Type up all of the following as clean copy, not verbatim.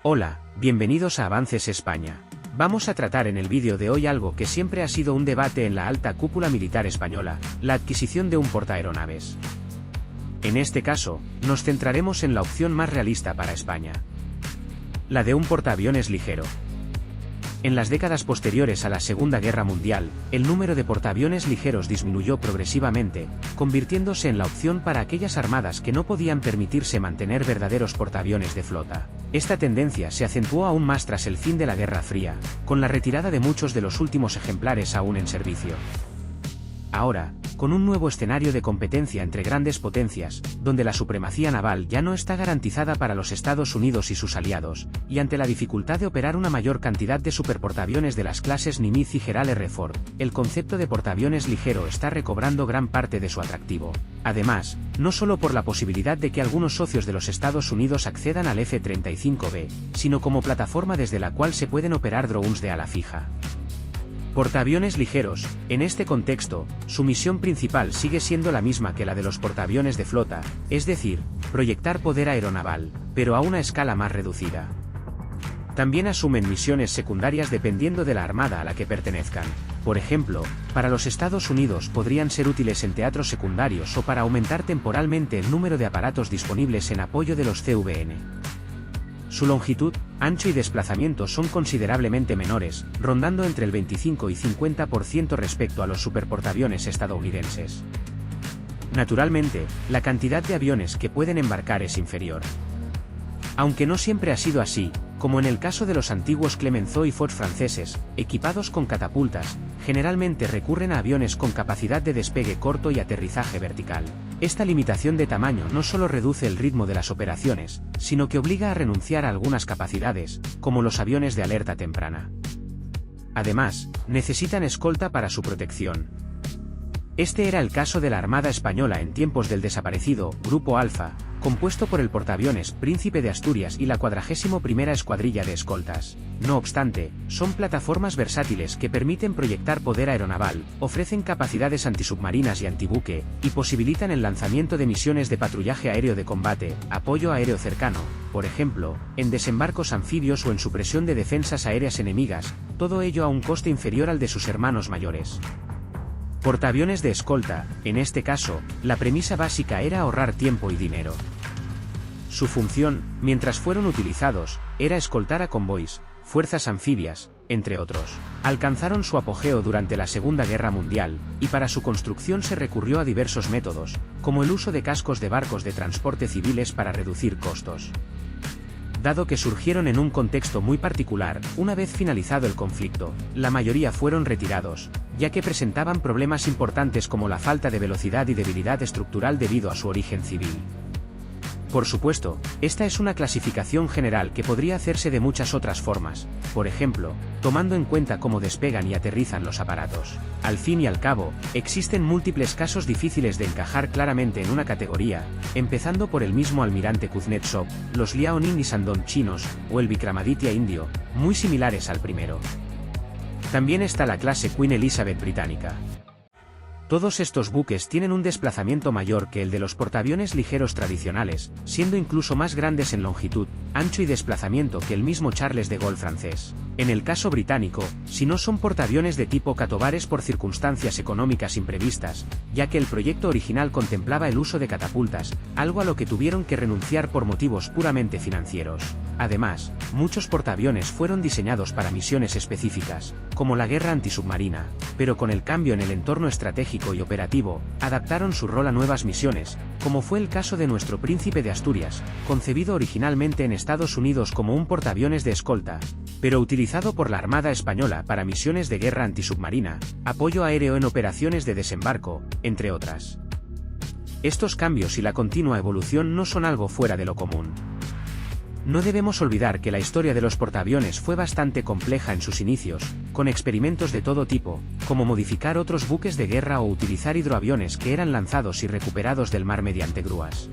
Hola, bienvenidos a Avances España. Vamos a tratar en el vídeo de hoy algo que siempre ha sido un debate en la alta cúpula militar española, la adquisición de un portaaeronaves. En este caso, nos centraremos en la opción más realista para España. La de un portaaviones ligero. En las décadas posteriores a la Segunda Guerra Mundial, el número de portaaviones ligeros disminuyó progresivamente, convirtiéndose en la opción para aquellas armadas que no podían permitirse mantener verdaderos portaaviones de flota. Esta tendencia se acentuó aún más tras el fin de la Guerra Fría, con la retirada de muchos de los últimos ejemplares aún en servicio. Ahora, con un nuevo escenario de competencia entre grandes potencias, donde la supremacía naval ya no está garantizada para los Estados Unidos y sus aliados, y ante la dificultad de operar una mayor cantidad de superportaaviones de las clases Nimitz y Gerald R. Ford, el concepto de portaaviones ligero está recobrando gran parte de su atractivo. Además, no solo por la posibilidad de que algunos socios de los Estados Unidos accedan al F-35B, sino como plataforma desde la cual se pueden operar drones de ala fija. Portaaviones ligeros. En este contexto, su misión principal sigue siendo la misma que la de los portaaviones de flota, es decir, proyectar poder aeronaval, pero a una escala más reducida. También asumen misiones secundarias dependiendo de la armada a la que pertenezcan. Por ejemplo, para los Estados Unidos podrían ser útiles en teatros secundarios o para aumentar temporalmente el número de aparatos disponibles en apoyo de los CVN. Su longitud, ancho y desplazamiento son considerablemente menores, rondando entre el 25 y 50% respecto a los superportaaviones estadounidenses. Naturalmente, la cantidad de aviones que pueden embarcar es inferior. Aunque no siempre ha sido así, como en el caso de los antiguos Clemenceau y Foch franceses, equipados con catapultas, generalmente recurren a aviones con capacidad de despegue corto y aterrizaje vertical. Esta limitación de tamaño no solo reduce el ritmo de las operaciones, sino que obliga a renunciar a algunas capacidades, como los aviones de alerta temprana. Además, necesitan escolta para su protección. Este era el caso de la Armada Española en tiempos del desaparecido Grupo Alfa, compuesto por el portaaviones Príncipe de Asturias y la 41ª Escuadrilla de Escoltas. No obstante, son plataformas versátiles que permiten proyectar poder aeronaval, ofrecen capacidades antisubmarinas y antibuque, y posibilitan el lanzamiento de misiones de patrullaje aéreo de combate, apoyo aéreo cercano, por ejemplo, en desembarcos anfibios o en supresión de defensas aéreas enemigas, todo ello a un coste inferior al de sus hermanos mayores. Portaaviones de escolta. En este caso, la premisa básica era ahorrar tiempo y dinero. Su función, mientras fueron utilizados, era escoltar a convoys, fuerzas anfibias, entre otros. Alcanzaron su apogeo durante la Segunda Guerra Mundial, y para su construcción se recurrió a diversos métodos, como el uso de cascos de barcos de transporte civiles para reducir costos. Dado que surgieron en un contexto muy particular, una vez finalizado el conflicto, la mayoría fueron retirados, ya que presentaban problemas importantes como la falta de velocidad y debilidad estructural debido a su origen civil. Por supuesto, esta es una clasificación general que podría hacerse de muchas otras formas, por ejemplo, tomando en cuenta cómo despegan y aterrizan los aparatos. Al fin y al cabo, existen múltiples casos difíciles de encajar claramente en una categoría, empezando por el mismo almirante Kuznetsov, los Liaoning y Shandong chinos, o el Vikramaditya indio, muy similares al primero. También está la clase Queen Elizabeth británica. Todos estos buques tienen un desplazamiento mayor que el de los portaaviones ligeros tradicionales, siendo incluso más grandes en longitud, ancho y desplazamiento que el mismo Charles de Gaulle francés. En el caso británico, si no son portaaviones de tipo catobares por circunstancias económicas imprevistas, ya que el proyecto original contemplaba el uso de catapultas, algo a lo que tuvieron que renunciar por motivos puramente financieros. Además, muchos portaaviones fueron diseñados para misiones específicas, como la guerra antisubmarina, pero con el cambio en el entorno estratégico y operativo, adaptaron su rol a nuevas misiones, como fue el caso de nuestro Príncipe de Asturias, concebido originalmente en Estados Unidos como un portaaviones de escolta, pero utilizado por la Armada Española para misiones de guerra antisubmarina, apoyo aéreo en operaciones de desembarco, entre otras. Estos cambios y la continua evolución no son algo fuera de lo común. No debemos olvidar que la historia de los portaaviones fue bastante compleja en sus inicios, con experimentos de todo tipo, como modificar otros buques de guerra o utilizar hidroaviones que eran lanzados y recuperados del mar mediante grúas.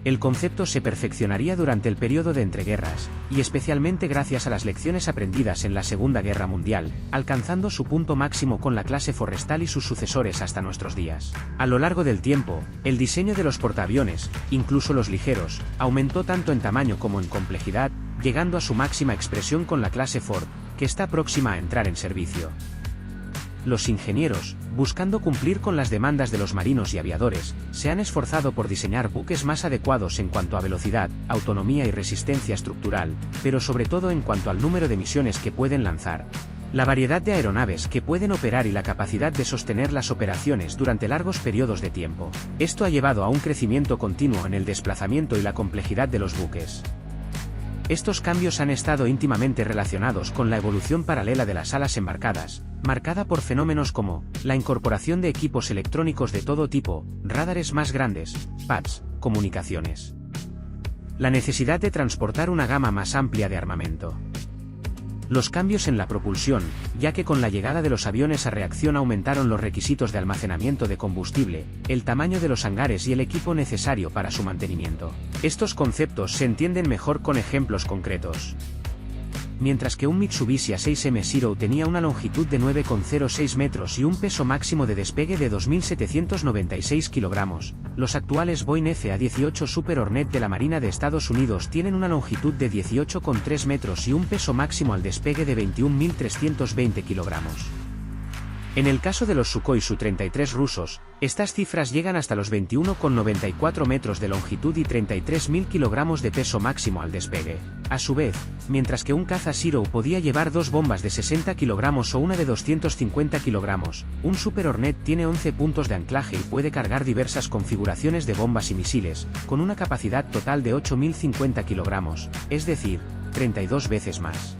El concepto se perfeccionaría durante el periodo de entreguerras, y especialmente gracias a las lecciones aprendidas en la Segunda Guerra Mundial, alcanzando su punto máximo con la clase Forrestal y sus sucesores hasta nuestros días. A lo largo del tiempo, el diseño de los portaaviones, incluso los ligeros, aumentó tanto en tamaño como en complejidad, llegando a su máxima expresión con la clase Ford, que está próxima a entrar en servicio. Los ingenieros, buscando cumplir con las demandas de los marinos y aviadores, se han esforzado por diseñar buques más adecuados en cuanto a velocidad, autonomía y resistencia estructural, pero sobre todo en cuanto al número de misiones que pueden lanzar, la variedad de aeronaves que pueden operar y la capacidad de sostener las operaciones durante largos periodos de tiempo. Esto ha llevado a un crecimiento continuo en el desplazamiento y la complejidad de los buques. Estos cambios han estado íntimamente relacionados con la evolución paralela de las alas embarcadas, marcada por fenómenos como la incorporación de equipos electrónicos de todo tipo, radares más grandes, pads, comunicaciones. La necesidad de transportar una gama más amplia de armamento. Los cambios en la propulsión, ya que con la llegada de los aviones a reacción aumentaron los requisitos de almacenamiento de combustible, el tamaño de los hangares y el equipo necesario para su mantenimiento. Estos conceptos se entienden mejor con ejemplos concretos. Mientras que un Mitsubishi A6M Zero tenía una longitud de 9,06 metros y un peso máximo de despegue de 2.796 kilogramos, los actuales Boeing FA-18 Super Hornet de la Marina de Estados Unidos tienen una longitud de 18,3 metros y un peso máximo al despegue de 21.320 kilogramos. En el caso de los Sukhoi Su-33 rusos, estas cifras llegan hasta los 21,94 metros de longitud y 33.000 kilogramos de peso máximo al despegue. A su vez, mientras que un caza Zero podía llevar dos bombas de 60 kilogramos o una de 250 kilogramos, un Super Hornet tiene 11 puntos de anclaje y puede cargar diversas configuraciones de bombas y misiles, con una capacidad total de 8.050 kilogramos, es decir, 32 veces más.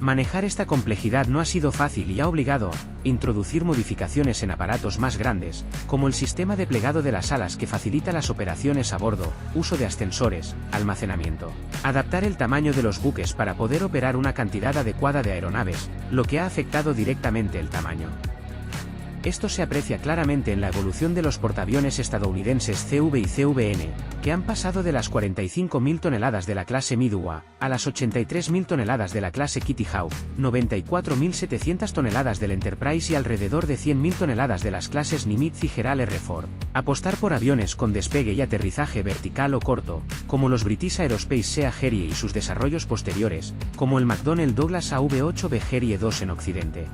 Manejar esta complejidad no ha sido fácil y ha obligado a introducir modificaciones en aparatos más grandes, como el sistema de plegado de las alas que facilita las operaciones a bordo, uso de ascensores, almacenamiento. Adaptar el tamaño de los buques para poder operar una cantidad adecuada de aeronaves, lo que ha afectado directamente el tamaño. Esto se aprecia claramente en la evolución de los portaaviones estadounidenses CV y CVN, que han pasado de las 45.000 toneladas de la clase Midway a las 83.000 toneladas de la clase Kitty Hawk, 94.700 toneladas del Enterprise y alrededor de 100.000 toneladas de las clases Nimitz y Gerald R. Ford. Apostar por aviones con despegue y aterrizaje vertical o corto, como los British Aerospace Sea Harrier y sus desarrollos posteriores, como el McDonnell Douglas AV-8B Harrier II en Occidente.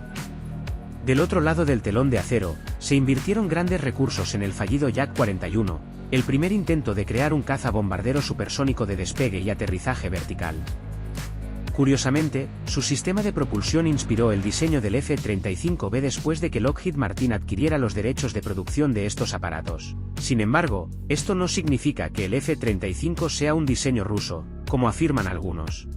Del otro lado del telón de acero, se invirtieron grandes recursos en el fallido Yak 41, el primer intento de crear un caza bombardero supersónico de despegue y aterrizaje vertical. Curiosamente, su sistema de propulsión inspiró el diseño del F-35B después de que Lockheed Martin adquiriera los derechos de producción de estos aparatos. Sin embargo, esto no significa que el F-35 sea un diseño ruso, como afirman algunos.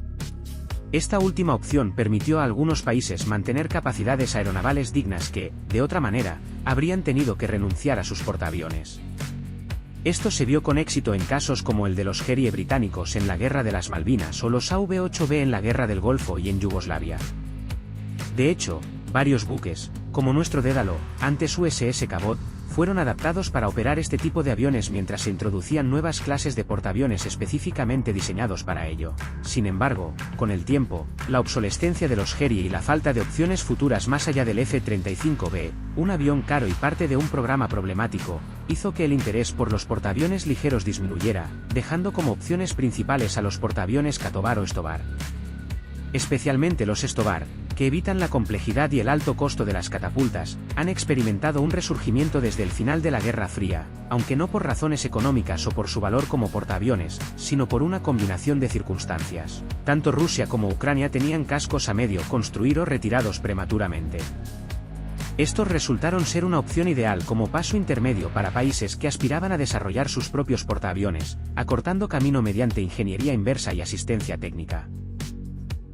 Esta última opción permitió a algunos países mantener capacidades aeronavales dignas que, de otra manera, habrían tenido que renunciar a sus portaaviones. Esto se vio con éxito en casos como el de los Harrier británicos en la Guerra de las Malvinas o los AV-8B en la Guerra del Golfo y en Yugoslavia. De hecho, varios buques, como nuestro Dédalo, antes USS Cabot, fueron adaptados para operar este tipo de aviones mientras se introducían nuevas clases de portaaviones específicamente diseñados para ello. Sin embargo, con el tiempo, la obsolescencia de los Harrier y la falta de opciones futuras más allá del F-35B, un avión caro y parte de un programa problemático, hizo que el interés por los portaaviones ligeros disminuyera, dejando como opciones principales a los portaaviones Katovar o Stovar. Especialmente los Stovar, que evitan la complejidad y el alto costo de las catapultas, han experimentado un resurgimiento desde el final de la Guerra Fría, aunque no por razones económicas o por su valor como portaaviones, sino por una combinación de circunstancias. Tanto Rusia como Ucrania tenían cascos a medio construir o retirados prematuramente. Estos resultaron ser una opción ideal como paso intermedio para países que aspiraban a desarrollar sus propios portaaviones, acortando camino mediante ingeniería inversa y asistencia técnica.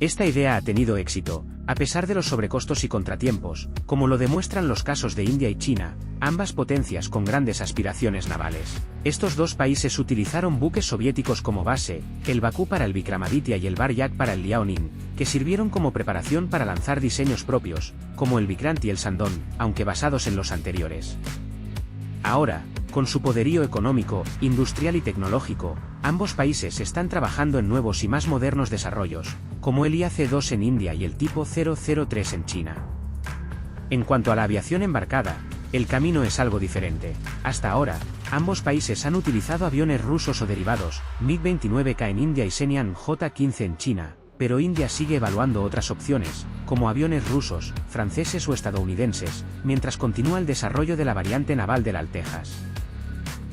Esta idea ha tenido éxito, a pesar de los sobrecostos y contratiempos, como lo demuestran los casos de India y China, ambas potencias con grandes aspiraciones navales. Estos dos países utilizaron buques soviéticos como base, el Bakú para el Vikramaditya y el Bar-Yak para el Liaoning, que sirvieron como preparación para lanzar diseños propios, como el Vikrant y el Shandong, aunque basados en los anteriores. Ahora, con su poderío económico, industrial y tecnológico, ambos países están trabajando en nuevos y más modernos desarrollos, como el IAC-2 en India y el tipo 003 en China. En cuanto a la aviación embarcada, el camino es algo diferente. Hasta ahora, ambos países han utilizado aviones rusos o derivados, MiG-29K en India y Shenyang J-15 en China, pero India sigue evaluando otras opciones, como aviones rusos, franceses o estadounidenses, mientras continúa el desarrollo de la variante naval del Al-Texas.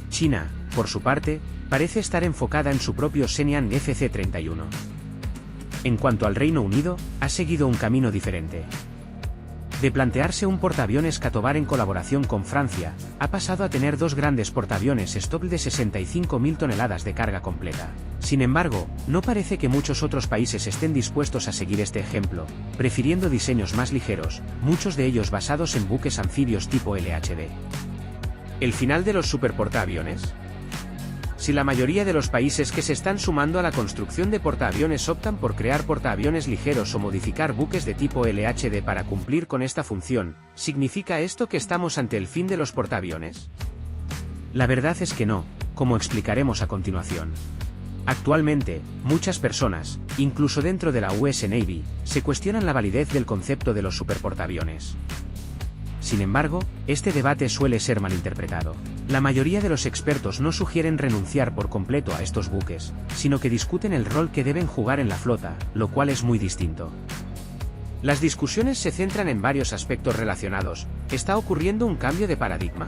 China, por su parte, parece estar enfocada en su propio Shenyang FC-31. En cuanto al Reino Unido, ha seguido un camino diferente. De plantearse un portaaviones Catobar en colaboración con Francia, ha pasado a tener dos grandes portaaviones Stock de 65.000 toneladas de carga completa. Sin embargo, no parece que muchos otros países estén dispuestos a seguir este ejemplo, prefiriendo diseños más ligeros, muchos de ellos basados en buques anfibios tipo LHD. ¿El final de los superportaaviones? Si la mayoría de los países que se están sumando a la construcción de portaaviones optan por crear portaaviones ligeros o modificar buques de tipo LHD para cumplir con esta función, ¿significa esto que estamos ante el fin de los portaaviones? La verdad es que no, como explicaremos a continuación. Actualmente, muchas personas, incluso dentro de la US Navy, se cuestionan la validez del concepto de los superportaaviones. Sin embargo, este debate suele ser malinterpretado. La mayoría de los expertos no sugieren renunciar por completo a estos buques, sino que discuten el rol que deben jugar en la flota, lo cual es muy distinto. Las discusiones se centran en varios aspectos relacionados. ¿Está ocurriendo un cambio de paradigma?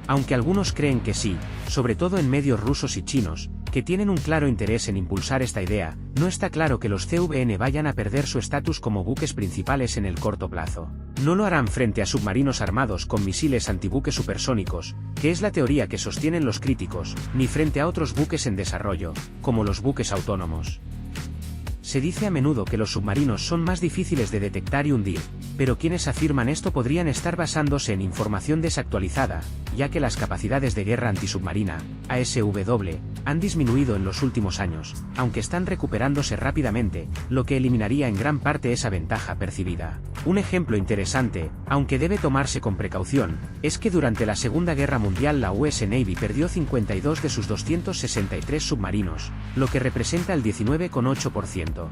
Aunque algunos creen que sí, sobre todo en medios rusos y chinos, que tienen un claro interés en impulsar esta idea, no está claro que los CVN vayan a perder su estatus como buques principales en el corto plazo. No lo harán frente a submarinos armados con misiles antibuques supersónicos, que es la teoría que sostienen los críticos, ni frente a otros buques en desarrollo, como los buques autónomos. Se dice a menudo que los submarinos son más difíciles de detectar y hundir, pero quienes afirman esto podrían estar basándose en información desactualizada, ya que las capacidades de guerra antisubmarina, ASW, han disminuido en los últimos años, aunque están recuperándose rápidamente, lo que eliminaría en gran parte esa ventaja percibida. Un ejemplo interesante, aunque debe tomarse con precaución, es que durante la Segunda Guerra Mundial la US Navy perdió 52 de sus 263 submarinos, lo que representa el 19,8%.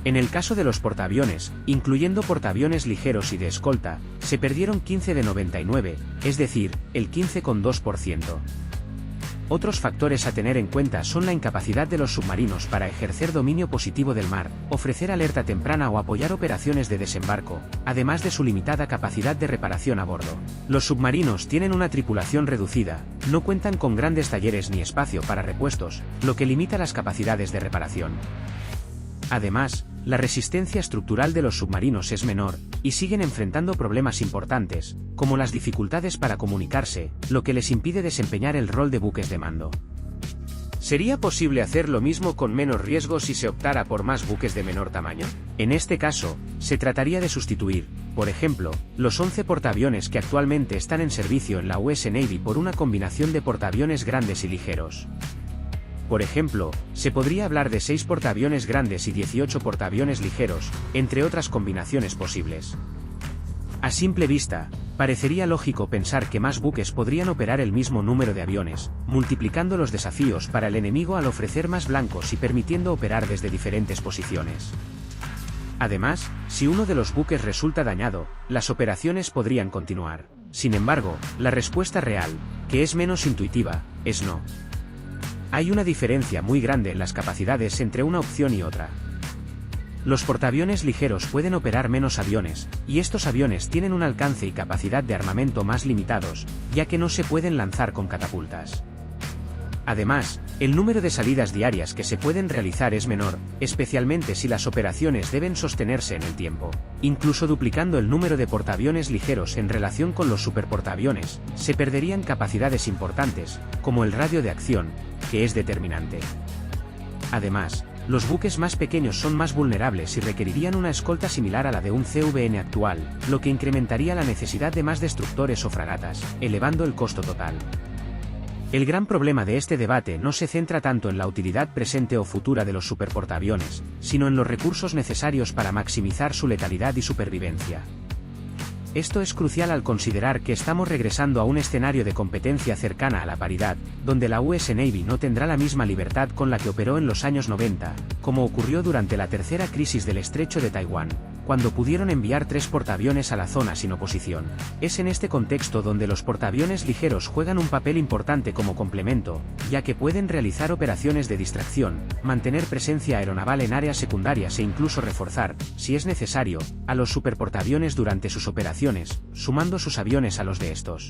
En el caso de los portaaviones, incluyendo portaaviones ligeros y de escolta, se perdieron 15 de 99, es decir, el 15,2%. Otros factores a tener en cuenta son la incapacidad de los submarinos para ejercer dominio positivo del mar, ofrecer alerta temprana o apoyar operaciones de desembarco, además de su limitada capacidad de reparación a bordo. Los submarinos tienen una tripulación reducida, no cuentan con grandes talleres ni espacio para repuestos, lo que limita las capacidades de reparación. Además, la resistencia estructural de los submarinos es menor, y siguen enfrentando problemas importantes, como las dificultades para comunicarse, lo que les impide desempeñar el rol de buques de mando. ¿Sería posible hacer lo mismo con menos riesgo si se optara por más buques de menor tamaño? En este caso, se trataría de sustituir, por ejemplo, los 11 portaaviones que actualmente están en servicio en la US Navy por una combinación de portaaviones grandes y ligeros. Por ejemplo, se podría hablar de 6 portaaviones grandes y 18 portaaviones ligeros, entre otras combinaciones posibles. A simple vista, parecería lógico pensar que más buques podrían operar el mismo número de aviones, multiplicando los desafíos para el enemigo al ofrecer más blancos y permitiendo operar desde diferentes posiciones. Además, si uno de los buques resulta dañado, las operaciones podrían continuar. Sin embargo, la respuesta real, que es menos intuitiva, es no. Hay una diferencia muy grande en las capacidades entre una opción y otra. Los portaaviones ligeros pueden operar menos aviones, y estos aviones tienen un alcance y capacidad de armamento más limitados, ya que no se pueden lanzar con catapultas. Además, el número de salidas diarias que se pueden realizar es menor, especialmente si las operaciones deben sostenerse en el tiempo. Incluso duplicando el número de portaaviones ligeros en relación con los superportaaviones, se perderían capacidades importantes, como el radio de acción, que es determinante. Además, los buques más pequeños son más vulnerables y requerirían una escolta similar a la de un CVN actual, lo que incrementaría la necesidad de más destructores o fragatas, elevando el costo total. El gran problema de este debate no se centra tanto en la utilidad presente o futura de los superportaaviones, sino en los recursos necesarios para maximizar su letalidad y supervivencia. Esto es crucial al considerar que estamos regresando a un escenario de competencia cercana a la paridad, donde la US Navy no tendrá la misma libertad con la que operó en los años 90, como ocurrió durante la tercera crisis del estrecho de Taiwán, cuando pudieron enviar 3 portaaviones a la zona sin oposición. Es en este contexto donde los portaaviones ligeros juegan un papel importante como complemento, ya que pueden realizar operaciones de distracción, mantener presencia aeronaval en áreas secundarias e incluso reforzar, si es necesario, a los superportaaviones durante sus operaciones, sumando sus aviones a los de estos.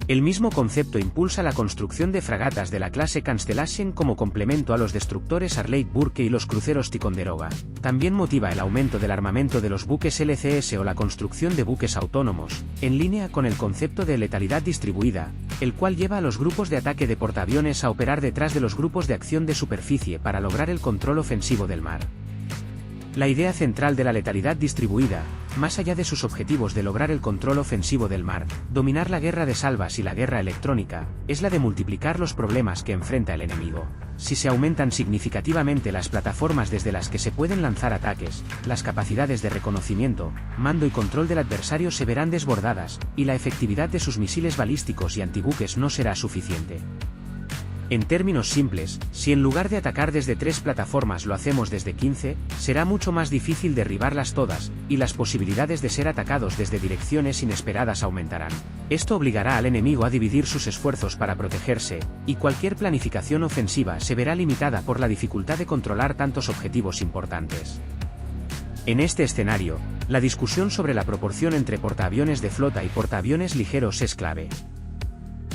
El mismo concepto impulsa la construcción de fragatas de la clase Constellation como complemento a los destructores Arleigh Burke y los cruceros Ticonderoga. También motiva el aumento del armamento de los buques LCS o la construcción de buques autónomos, en línea con el concepto de letalidad distribuida, el cual lleva a los grupos de ataque de portaaviones a operar detrás de los grupos de acción de superficie para lograr el control ofensivo del mar. La idea central de la letalidad distribuida, más allá de sus objetivos de lograr el control ofensivo del mar, dominar la guerra de salvas y la guerra electrónica, es la de multiplicar los problemas que enfrenta el enemigo. Si se aumentan significativamente las plataformas desde las que se pueden lanzar ataques, las capacidades de reconocimiento, mando y control del adversario se verán desbordadas, y la efectividad de sus misiles balísticos y antibuques no será suficiente. En términos simples, si en lugar de atacar desde 3 plataformas lo hacemos desde 15, será mucho más difícil derribarlas todas, y las posibilidades de ser atacados desde direcciones inesperadas aumentarán. Esto obligará al enemigo a dividir sus esfuerzos para protegerse, y cualquier planificación ofensiva se verá limitada por la dificultad de controlar tantos objetivos importantes. En este escenario, la discusión sobre la proporción entre portaaviones de flota y portaaviones ligeros es clave.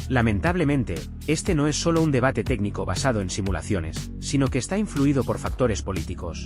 Lamentablemente, este no es solo un debate técnico basado en simulaciones, sino que está influido por factores políticos.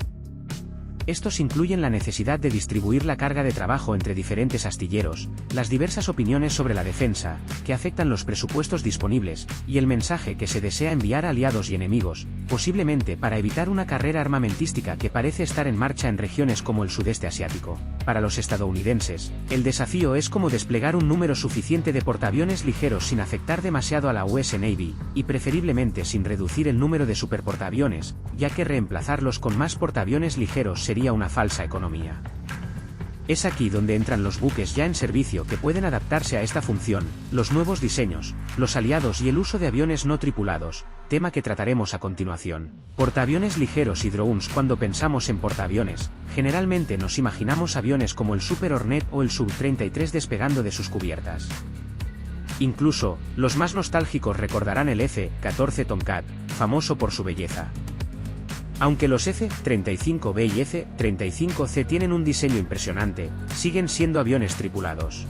Estos incluyen la necesidad de distribuir la carga de trabajo entre diferentes astilleros, las diversas opiniones sobre la defensa, que afectan los presupuestos disponibles, y el mensaje que se desea enviar a aliados y enemigos, posiblemente para evitar una carrera armamentística que parece estar en marcha en regiones como el sudeste asiático. Para los estadounidenses, el desafío es cómo desplegar un número suficiente de portaaviones ligeros sin afectar demasiado a la US Navy, y preferiblemente sin reducir el número de superportaaviones, ya que reemplazarlos con más portaaviones ligeros sería una falsa economía. Es aquí donde entran los buques ya en servicio que pueden adaptarse a esta función, los nuevos diseños, los aliados y el uso de aviones no tripulados, tema que trataremos a continuación. Portaaviones ligeros y drones. Cuando pensamos en portaaviones, generalmente nos imaginamos aviones como el Super Hornet o el Sub-33 despegando de sus cubiertas. Incluso, los más nostálgicos recordarán el F-14 Tomcat, famoso por su belleza. Aunque los F-35B y F-35C tienen un diseño impresionante, siguen siendo aviones tripulados.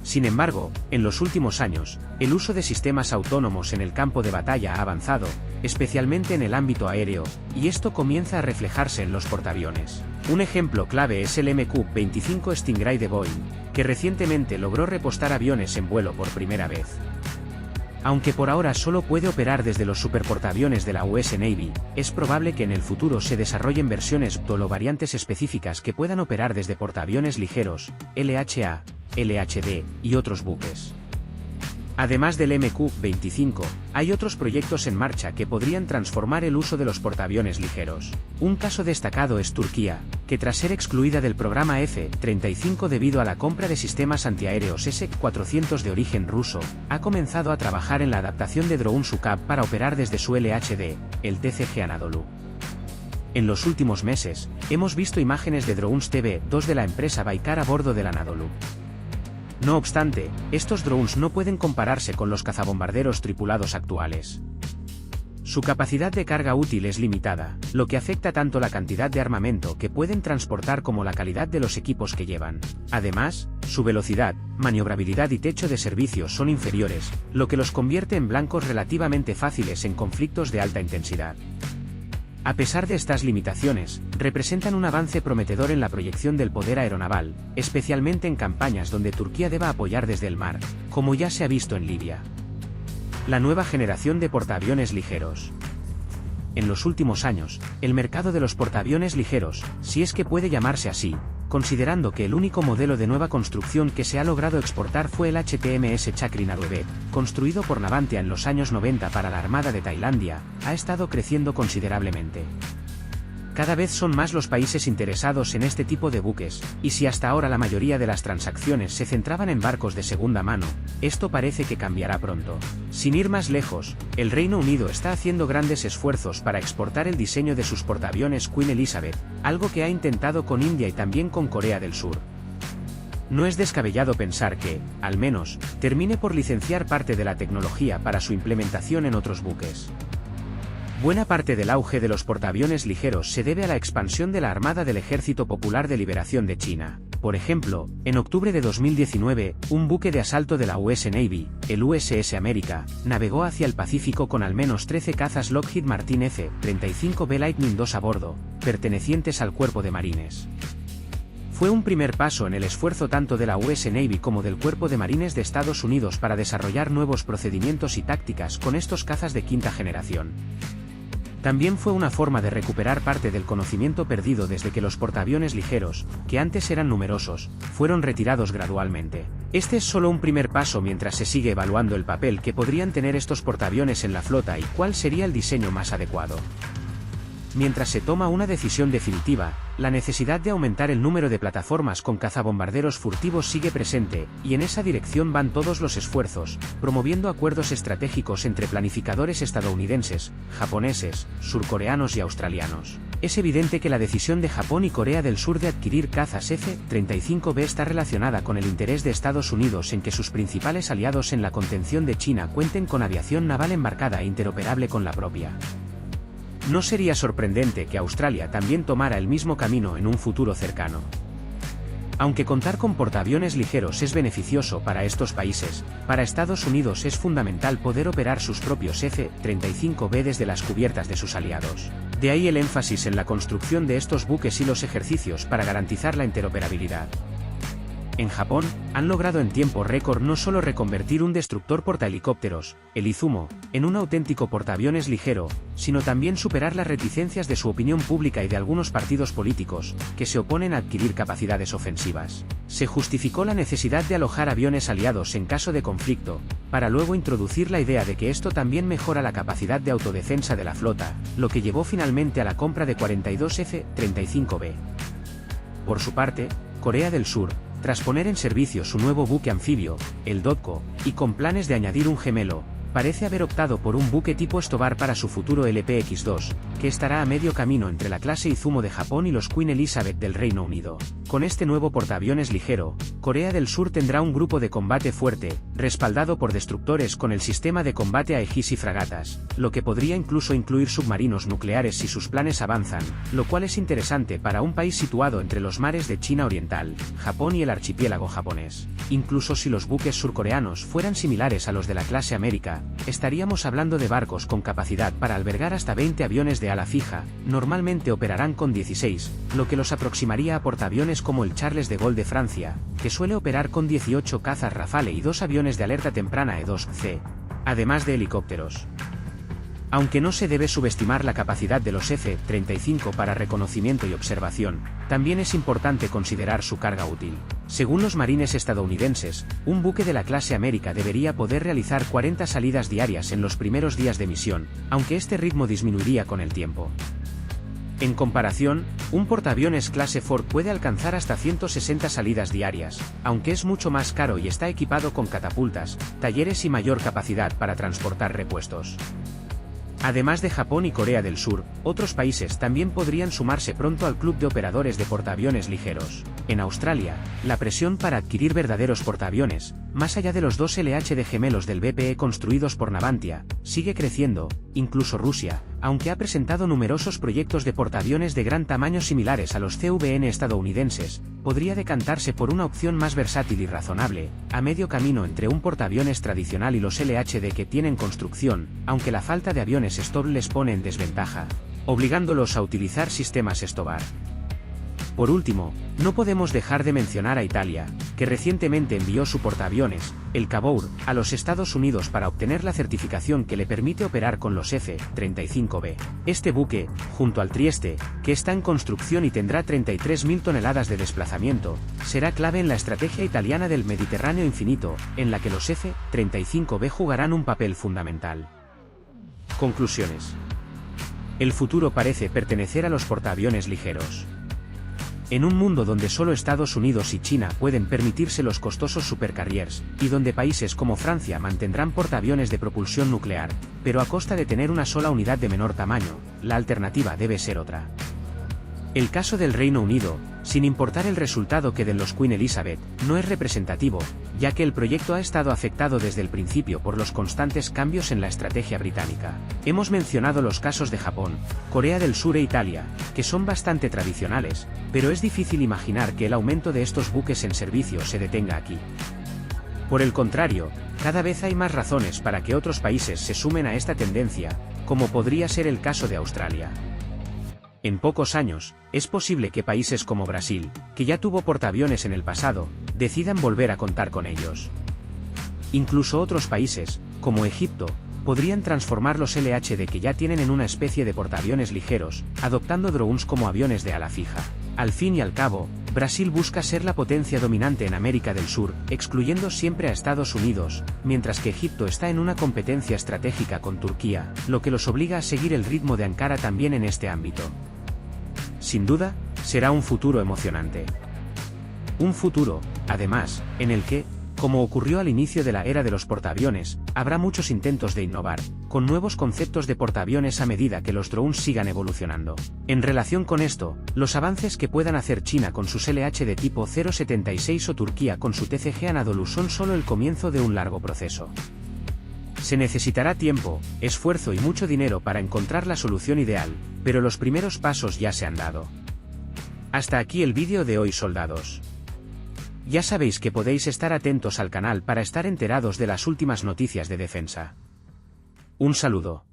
Sin embargo, en los últimos años, el uso de sistemas autónomos en el campo de batalla ha avanzado, especialmente en el ámbito aéreo, y esto comienza a reflejarse en los portaaviones. Un ejemplo clave es el MQ-25 Stingray de Boeing, que recientemente logró repostar aviones en vuelo por primera vez. Aunque por ahora solo puede operar desde los superportaaviones de la US Navy, es probable que en el futuro se desarrollen versiones o variantes específicas que puedan operar desde portaaviones ligeros, LHA, LHD, y otros buques. Además del MQ-25, hay otros proyectos en marcha que podrían transformar el uso de los portaaviones ligeros. Un caso destacado es Turquía, que tras ser excluida del programa F-35 debido a la compra de sistemas antiaéreos S-400 de origen ruso, ha comenzado a trabajar en la adaptación de drones UCAV para operar desde su LHD, el TCG Anadolu. En los últimos meses, hemos visto imágenes de drones TB-2 de la empresa Baykar a bordo del Anadolu. No obstante, estos drones no pueden compararse con los cazabombarderos tripulados actuales. Su capacidad de carga útil es limitada, lo que afecta tanto la cantidad de armamento que pueden transportar como la calidad de los equipos que llevan. Además, su velocidad, maniobrabilidad y techo de servicio son inferiores, lo que los convierte en blancos relativamente fáciles en conflictos de alta intensidad. A pesar de estas limitaciones, representan un avance prometedor en la proyección del poder aeronaval, especialmente en campañas donde Turquía deba apoyar desde el mar, como ya se ha visto en Libia. La nueva generación de portaaviones ligeros. En los últimos años, el mercado de los portaaviones ligeros, si es que puede llamarse así, considerando que el único modelo de nueva construcción que se ha logrado exportar fue el HTMS Chakrina 9, construido por Navantia en los años 90 para la Armada de Tailandia, ha estado creciendo considerablemente. Cada vez son más los países interesados en este tipo de buques, y si hasta ahora la mayoría de las transacciones se centraban en barcos de segunda mano, esto parece que cambiará pronto. Sin ir más lejos, el Reino Unido está haciendo grandes esfuerzos para exportar el diseño de sus portaaviones Queen Elizabeth, algo que ha intentado con India y también con Corea del Sur. No es descabellado pensar que, al menos, termine por licenciar parte de la tecnología para su implementación en otros buques. Buena parte del auge de los portaaviones ligeros se debe a la expansión de la Armada del Ejército Popular de Liberación de China. Por ejemplo, en octubre de 2019, un buque de asalto de la US Navy, el USS America, navegó hacia el Pacífico con al menos 13 cazas Lockheed Martin F-35B Lightning II a bordo, pertenecientes al Cuerpo de Marines. Fue un primer paso en el esfuerzo tanto de la US Navy como del Cuerpo de Marines de Estados Unidos para desarrollar nuevos procedimientos y tácticas con estos cazas de quinta generación. También fue una forma de recuperar parte del conocimiento perdido desde que los portaaviones ligeros, que antes eran numerosos, fueron retirados gradualmente. Este es solo un primer paso mientras se sigue evaluando el papel que podrían tener estos portaaviones en la flota y cuál sería el diseño más adecuado. Mientras se toma una decisión definitiva, la necesidad de aumentar el número de plataformas con cazabombarderos furtivos sigue presente, y en esa dirección van todos los esfuerzos, promoviendo acuerdos estratégicos entre planificadores estadounidenses, japoneses, surcoreanos y australianos. Es evidente que la decisión de Japón y Corea del Sur de adquirir cazas F-35B está relacionada con el interés de Estados Unidos en que sus principales aliados en la contención de China cuenten con aviación naval embarcada e interoperable con la propia. No sería sorprendente que Australia también tomara el mismo camino en un futuro cercano. Aunque contar con portaaviones ligeros es beneficioso para estos países, para Estados Unidos es fundamental poder operar sus propios F-35B desde las cubiertas de sus aliados. De ahí el énfasis en la construcción de estos buques y los ejercicios para garantizar la interoperabilidad. En Japón, han logrado en tiempo récord no solo reconvertir un destructor portahelicópteros, el Izumo, en un auténtico portaaviones ligero, sino también superar las reticencias de su opinión pública y de algunos partidos políticos, que se oponen a adquirir capacidades ofensivas. Se justificó la necesidad de alojar aviones aliados en caso de conflicto, para luego introducir la idea de que esto también mejora la capacidad de autodefensa de la flota, lo que llevó finalmente a la compra de 42 F-35B. Por su parte, Corea del Sur, tras poner en servicio su nuevo buque anfibio, el Dotko, y con planes de añadir un gemelo, parece haber optado por un buque tipo Stobar para su futuro LPX-2, que estará a medio camino entre la clase Izumo de Japón y los Queen Elizabeth del Reino Unido. Con este nuevo portaaviones ligero, Corea del Sur tendrá un grupo de combate fuerte, respaldado por destructores con el sistema de combate Aegis y fragatas, lo que podría incluso incluir submarinos nucleares si sus planes avanzan, lo cual es interesante para un país situado entre los mares de China Oriental, Japón y el archipiélago japonés. Incluso si los buques surcoreanos fueran similares a los de la clase América, estaríamos hablando de barcos con capacidad para albergar hasta 20 aviones de ala fija, normalmente operarán con 16, lo que los aproximaría a portaaviones como el Charles de Gaulle de Francia, que suele operar con 18 cazas Rafale y 2 aviones de alerta temprana E-2C, además de helicópteros. Aunque no se debe subestimar la capacidad de los F-35 para reconocimiento y observación, también es importante considerar su carga útil. Según los marines estadounidenses, un buque de la clase América debería poder realizar 40 salidas diarias en los primeros días de misión, aunque este ritmo disminuiría con el tiempo. En comparación, un portaaviones clase Ford puede alcanzar hasta 160 salidas diarias, aunque es mucho más caro y está equipado con catapultas, talleres y mayor capacidad para transportar repuestos. Además de Japón y Corea del Sur, otros países también podrían sumarse pronto al club de operadores de portaaviones ligeros. En Australia, la presión para adquirir verdaderos portaaviones, más allá de los 2 LHD gemelos del BPE construidos por Navantia, sigue creciendo. Incluso Rusia, aunque ha presentado numerosos proyectos de portaaviones de gran tamaño similares a los CVN estadounidenses, podría decantarse por una opción más versátil y razonable, a medio camino entre un portaaviones tradicional y los LHD que tienen construcción, aunque la falta de aviones Stoll les pone en desventaja, obligándolos a utilizar sistemas Stobar. Por último, no podemos dejar de mencionar a Italia, que recientemente envió su portaaviones, el Cavour, a los Estados Unidos para obtener la certificación que le permite operar con los F-35B. Este buque, junto al Trieste, que está en construcción y tendrá 33.000 toneladas de desplazamiento, será clave en la estrategia italiana del Mediterráneo infinito, en la que los F-35B jugarán un papel fundamental. Conclusiones. El futuro parece pertenecer a los portaaviones ligeros. En un mundo donde solo Estados Unidos y China pueden permitirse los costosos supercarriers, y donde países como Francia mantendrán portaaviones de propulsión nuclear, pero a costa de tener una sola unidad de menor tamaño, la alternativa debe ser otra. El caso del Reino Unido, sin importar el resultado que den los Queen Elizabeth, no es representativo, ya que el proyecto ha estado afectado desde el principio por los constantes cambios en la estrategia británica. Hemos mencionado los casos de Japón, Corea del Sur e Italia, que son bastante tradicionales, pero es difícil imaginar que el aumento de estos buques en servicio se detenga aquí. Por el contrario, cada vez hay más razones para que otros países se sumen a esta tendencia, como podría ser el caso de Australia. En pocos años, es posible que países como Brasil, que ya tuvo portaaviones en el pasado, decidan volver a contar con ellos. Incluso otros países, como Egipto, podrían transformar los LHD que ya tienen en una especie de portaaviones ligeros, adoptando drones como aviones de ala fija. Al fin y al cabo, Brasil busca ser la potencia dominante en América del Sur, excluyendo siempre a Estados Unidos, mientras que Egipto está en una competencia estratégica con Turquía, lo que los obliga a seguir el ritmo de Ankara también en este ámbito. Sin duda, será un futuro emocionante. Un futuro, además, en el que, como ocurrió al inicio de la era de los portaaviones, habrá muchos intentos de innovar, con nuevos conceptos de portaaviones a medida que los drones sigan evolucionando. En relación con esto, los avances que puedan hacer China con sus LH de tipo 076 o Turquía con su TCG Anadolu son solo el comienzo de un largo proceso. Se necesitará tiempo, esfuerzo y mucho dinero para encontrar la solución ideal, pero los primeros pasos ya se han dado. Hasta aquí el vídeo de hoy, soldados. Ya sabéis que podéis estar atentos al canal para estar enterados de las últimas noticias de defensa. Un saludo.